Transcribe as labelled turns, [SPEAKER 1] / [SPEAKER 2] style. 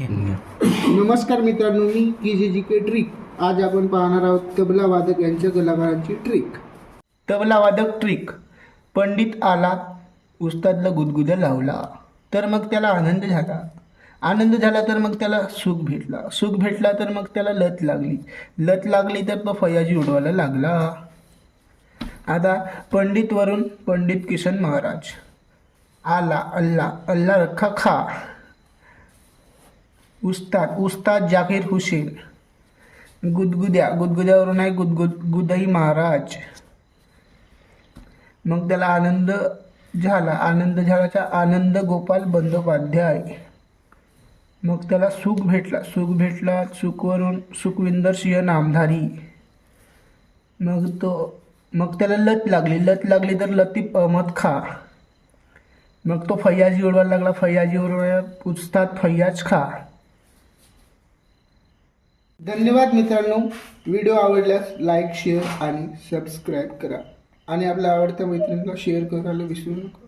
[SPEAKER 1] नमस्कार मित्रांनो, मी KJJK trick. आज आपण पाहणार आहोत तबला वादक यांच्या कलाकारांची ट्रिक. तबला वादक ट्रिक. पंडित आला, उस्तादला गुदगुद्या लावला, तर मग त्याला आनंद झाला. आनंद झाला तर मग त्याला सुख भेटला. सुख भेटला तर मग त्याला लत लागली. लत लागली तर तो फयाजी उडवायला लागला. आता पंडितवरून पंडित किशन महाराज. आला अल्लाह, अल्लाह रखा खा. उस्ताद जाकीर हुसेन. गुदगुद्यावरून आहे गुदई महाराज. मग त्याला आनंद झाला. आनंद झाल्याचा आनंद गोपाल बंदोपाध्याय. मग त्याला सुख भेटला. सुखवरून सुखविंदर सिंह नामधारी. मग त्याला लत लागली तर लतीफ अहमद खा. मग तो फयाजी उडवायला लागला. फयाजी उडवायला उस्ताद फयाज खा. धन्यवाद मित्रांनो. व्हिडिओ आवडल्यास लाईक, शेअर आणि सबस्क्राईब करा आणि आपल्या आवडत्या मैत्रिणीला शेअर करायला विसरू नका.